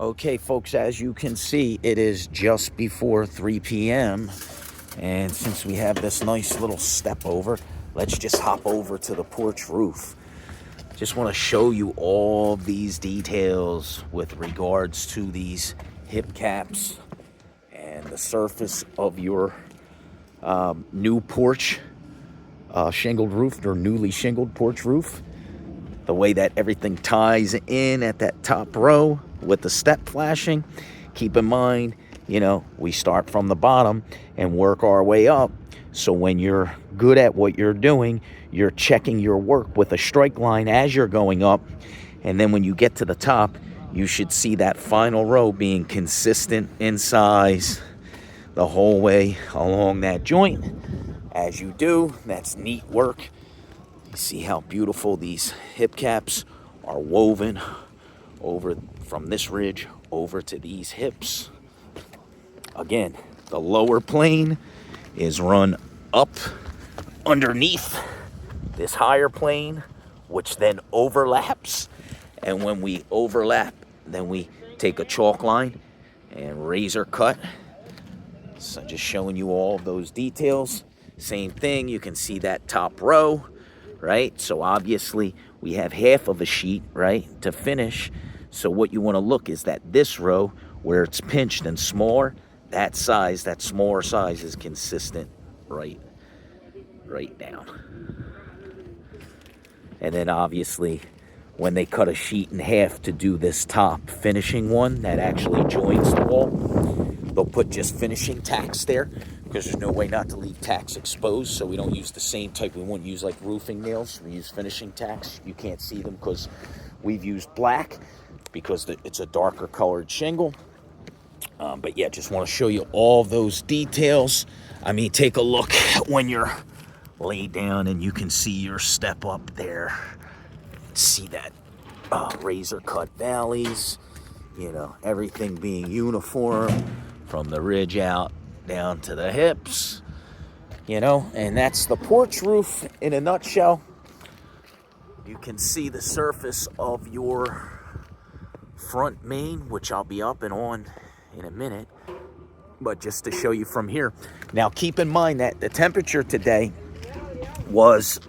Okay, folks, as you can see, it is just before 3 p.m. And since we have this nice little step over, let's just hop over to the porch roof. Just want to show you all these details with regards to these hip caps and the surface of your new porch shingled roof or newly shingled porch roof. The way that everything ties in at that top row with the step flashing. Keep in mind, we start from the bottom and work our way up. So when you're good at what you're doing, you're checking your work with a strike line as you're going up. And then when you get to the top, you should see that final row being consistent in size the whole way along that joint. As you do, that's neat work. You see how beautiful these hip caps are woven over from this ridge over to these hips. Again, the lower plane is run up underneath this higher plane, which then overlaps. And when we overlap, then we take a chalk line and razor cut. So just showing you all of those details. Same thing, you can see that top row. Right? So obviously we have half of a sheet, right, to finish. So what you want to look is that this row where it's pinched and smaller, that size, that smaller size is consistent right down. And then obviously when they cut a sheet in half to do this top finishing one that actually joins the wall, they'll put just finishing tacks there, because there's no way not to leave tacks exposed, so we don't use the same type. We won't use like roofing nails. We use finishing tacks. You can't see them because we've used black because it's a darker colored shingle. But yeah, just want to show you all those details. I mean, take a look when you're laid down and you can see your step up there. See that razor cut valleys, everything being uniform from the ridge out down to the hips, and that's the porch roof in a nutshell. You can see the surface of your front main, which I'll be up and on in a minute, but just to show you from here. Now keep in mind that the temperature today was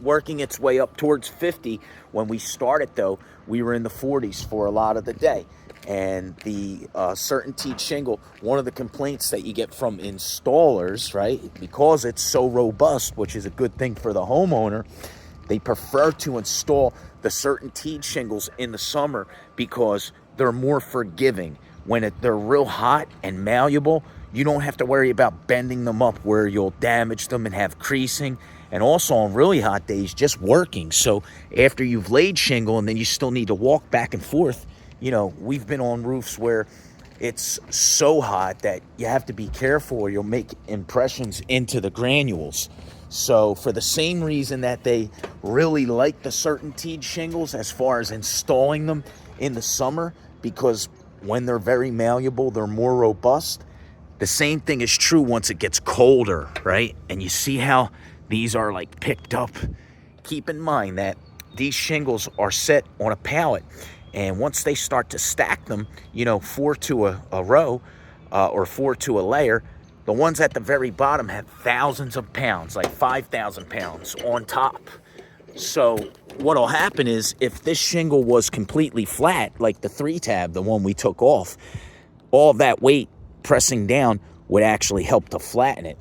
working its way up towards 50. When we started though, we were in the 40s for a lot of the day. And the CertainTeed shingle, one of the complaints that you get from installers, right, because it's so robust, which is a good thing for the homeowner, they prefer to install the CertainTeed shingles in the summer because they're more forgiving. When they're real hot and malleable, you don't have to worry about bending them up where you'll damage them and have creasing. And also on really hot days, just working. So after you've laid shingle and then you still need to walk back and forth, we've been on roofs where it's so hot that you have to be careful or you'll make impressions into the granules. So for the same reason that they really like the CertainTeed shingles as far as installing them in the summer, because when they're very malleable, they're more robust. The same thing is true once it gets colder, right? And you see how these are like picked up. Keep in mind that these shingles are set on a pallet. And once they start to stack them, 4 to a row or 4 to a layer, the ones at the very bottom have thousands of pounds, like 5,000 pounds on top. So what'll happen is if this shingle was completely flat, like the 3-tab, the one we took off, all of that weight pressing down would actually help to flatten it.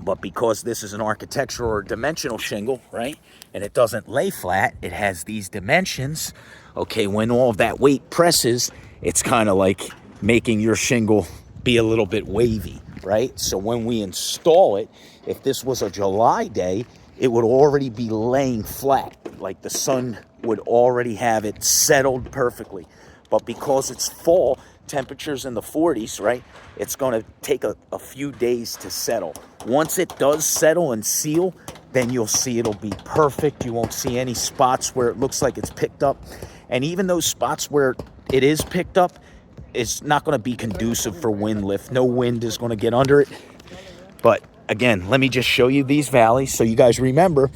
But because this is an architectural or dimensional shingle, right, and it doesn't lay flat, it has these dimensions. Okay, when all of that weight presses, it's kind of like making your shingle be a little bit wavy, right? So when we install it, if this was a July day, it would already be laying flat, like the sun would already have it settled perfectly. But because it's fall, temperatures in the 40s, right, it's going to take a few days to settle. Once it does settle and seal, then you'll see it'll be perfect. You won't see any spots where it looks like it's picked up. And even those spots where it is picked up, it's not going to be conducive for wind lift. No wind is going to get under it. But again, let me just show you these valleys so you guys remember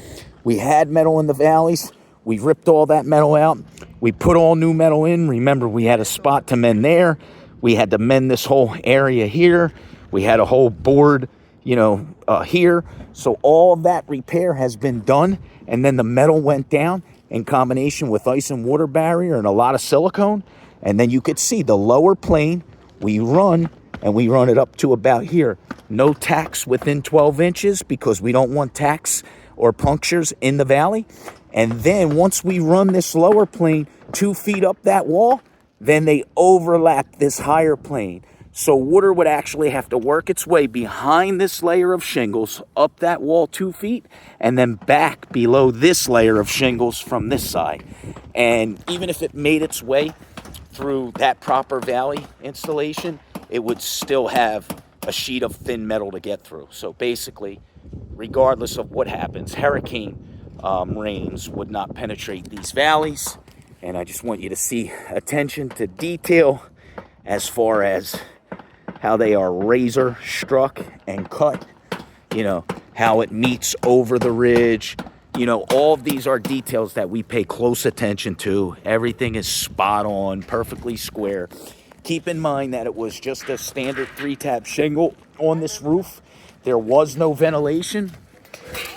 we had metal in the valleys. We ripped all that metal out. We put all new metal in. Remember, we had a spot to mend there. We had to mend this whole area here. We had a whole board, here. So all of that repair has been done. And then the metal went down in combination with ice and water barrier and a lot of silicone. And then you could see the lower plane, we run it up to about here. No tacks within 12 inches because we don't want tacks or punctures in the valley. And then once we run this lower plane 2 feet up that wall, then they overlap this higher plane. So water would actually have to work its way behind this layer of shingles, up that wall 2 feet, and then back below this layer of shingles from this side. And even if it made its way through that proper valley installation, it would still have a sheet of thin metal to get through. So basically, regardless of what happens, hurricane rains would not penetrate these valleys. And I just want you to see attention to detail as far as how they are razor struck and cut, how it meets over the ridge. All of these are details that we pay close attention to. Everything is spot on, perfectly square. Keep in mind that it was just a standard 3-tab shingle on this roof. There was no ventilation.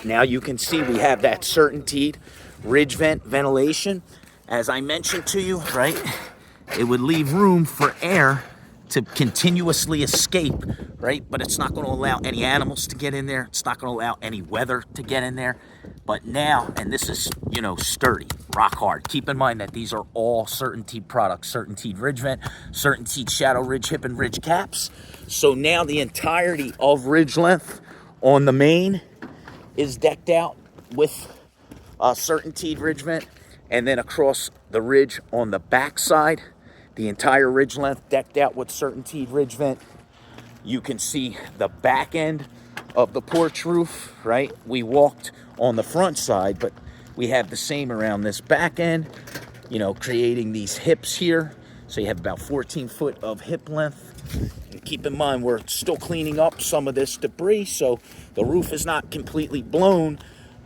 Now you can see we have that CertainTeed ridge vent ventilation. As I mentioned to you, right, it would leave room for air to continuously escape, right? But it's not going to allow any animals to get in there. It's not going to allow any weather to get in there. But now, and this is, sturdy, rock hard. Keep in mind that these are all CertainTeed products. CertainTeed ridge vent, CertainTeed shadow ridge hip and ridge caps. So now the entirety of ridge length on the main is decked out with CertainTeed ridge vent. And then across the ridge on the back side, the entire ridge length decked out with CertainTeed ridge vent. You can see the back end of the porch roof, right? We walked on the front side, but we have the same around this back end, creating these hips here. So you have about 14 foot of hip length. And keep in mind, we're still cleaning up some of this debris, so the roof is not completely blown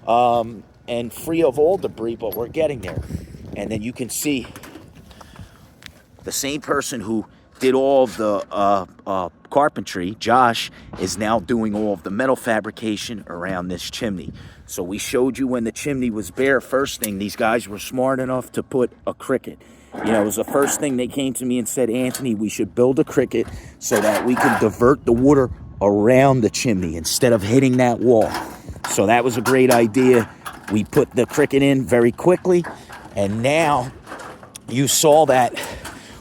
and free of all debris, but we're getting there. And then you can see the same person who did all of the carpentry, Josh, is now doing all of the metal fabrication around this chimney. So we showed you when the chimney was bare. First thing, these guys were smart enough to put a cricket. It was the first thing they came to me and said, Anthony, we should build a cricket so that we can divert the water around the chimney instead of hitting that wall. So that was a great idea. We put the cricket in very quickly, and now you saw that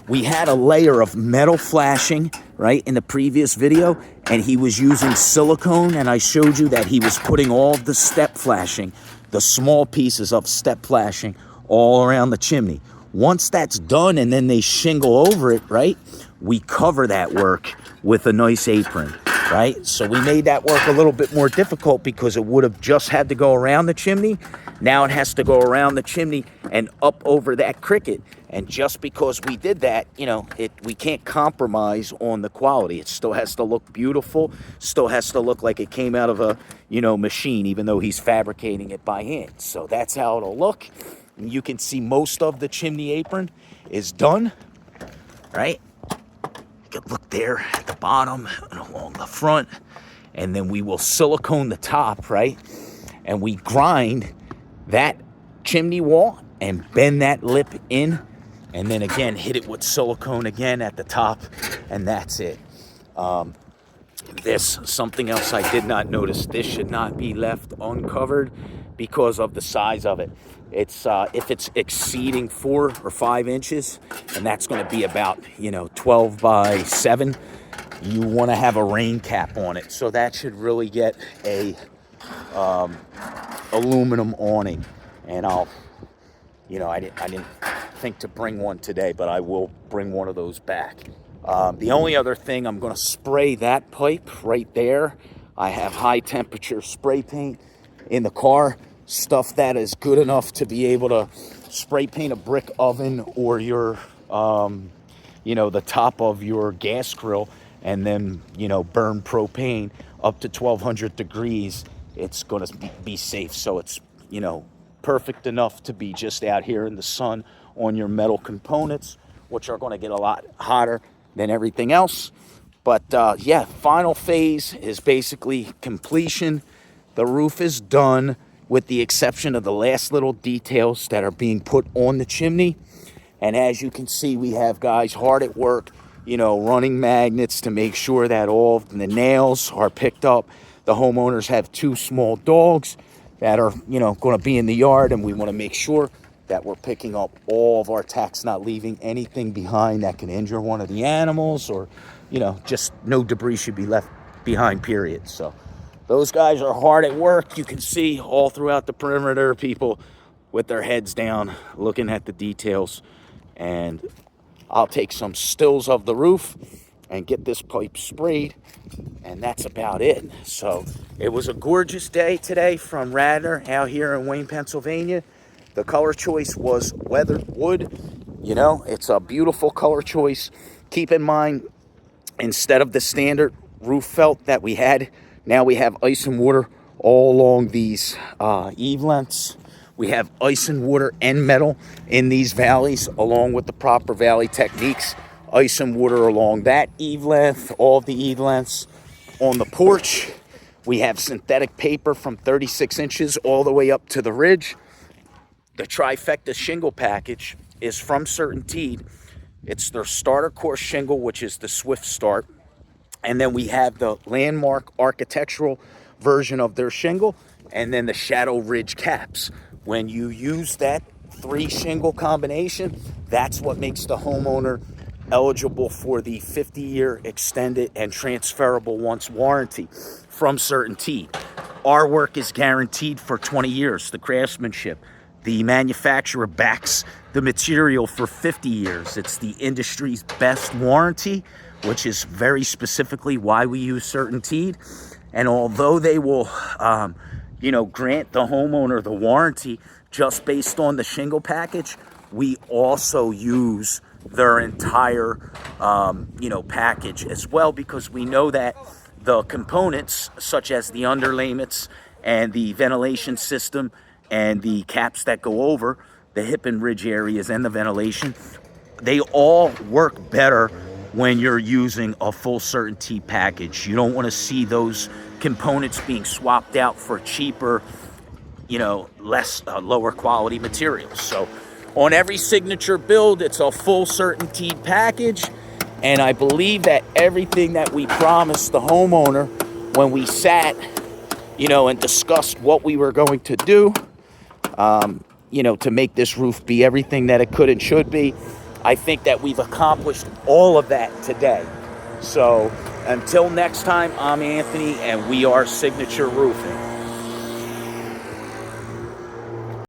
we had a layer of metal flashing, right, in the previous video, and he was using silicone, and I showed you that he was putting all the step flashing, the small pieces of step flashing, all around the chimney. Once that's done and then they shingle over it, right, we cover that work with a nice apron, right? So we made that work a little bit more difficult because it would have just had to go around the chimney. Now it has to go around the chimney and up over that cricket. And just because we did that, we can't compromise on the quality. It still has to look beautiful, still has to look like it came out of a, machine, even though he's fabricating it by hand. So that's how it'll look. And you can see most of the chimney apron is done, right? You can look there at the bottom and along the front. And then we will silicone the top, right? And we grind that chimney wall and bend that lip in. And then again, hit it with silicone again at the top. And that's it. Something else I did not notice. This should not be left uncovered because of the size of it. It's if it's exceeding 4 or 5 inches, and that's going to be about 12 by 7, you want to have a rain cap on it. So that should really get a aluminum awning. And I didn't think to bring one today, but I will bring one of those back. The only other thing, I'm going to spray that pipe right there. I have high temperature spray paint in the car, stuff that is good enough to be able to spray paint a brick oven or your, the top of your gas grill, and then, burn propane up to 1200 degrees. It's going to be safe. So it's, perfect enough to be just out here in the sun on your metal components, which are going to get a lot hotter than everything else. But yeah, final phase is basically completion. The roof is done with the exception of the last little details that are being put on the chimney. And as you can see, we have guys hard at work, you know, running magnets to make sure that all of the nails are picked up. The homeowners have 2 small dogs that are, you know, going to be in the yard, and we want to make sure that we're picking up all of our tacks, not leaving anything behind that can injure one of the animals, or, you know, just no debris should be left behind, period. So those guys are hard at work. You can see all throughout the perimeter, people with their heads down looking at the details. And I'll take some stills of the roof and get this pipe sprayed, and that's about it. So it was a gorgeous day today from Radnor out here in Wayne, Pennsylvania. The color choice was weathered wood. You know, it's a beautiful color choice. Keep in mind, instead of the standard roof felt that we had, now we have ice and water all along these eave lengths. We have ice and water and metal in these valleys, along with the proper valley techniques. Ice and water along that eave length, all of the eave lengths. On the porch, we have synthetic paper from 36 inches all the way up to the ridge. The trifecta shingle package is from CertainTeed. It's their starter course shingle, which is the Swift Start. And then we have the Landmark architectural version of their shingle, and then the Shadow Ridge caps. When you use that 3 shingle combination, that's what makes the homeowner eligible for the 50-year extended and transferable once warranty from CertainTeed. Our work is guaranteed for 20 years, the craftsmanship. The manufacturer backs the material for 50 years. It's the industry's best warranty, which is very specifically why we use CertainTeed. And although they will you know, grant the homeowner the warranty just based on the shingle package, we also use their entire, you know, package as well, because we know that the components, such as the underlayments and the ventilation system and the caps that go over the hip and ridge areas and the ventilation, they all work better when you're using a full CertainTeed package. You don't want to see those components being swapped out for cheaper, you know, lower quality materials. So on every signature build, it's a full CertainTeed package. And I believe that everything that we promised the homeowner when we sat, you know, and discussed what we were going to do, you know, to make this roof be everything that it could and should be, I think that we've accomplished all of that today. So until next time, I'm Anthony, and we are Signature Roofing.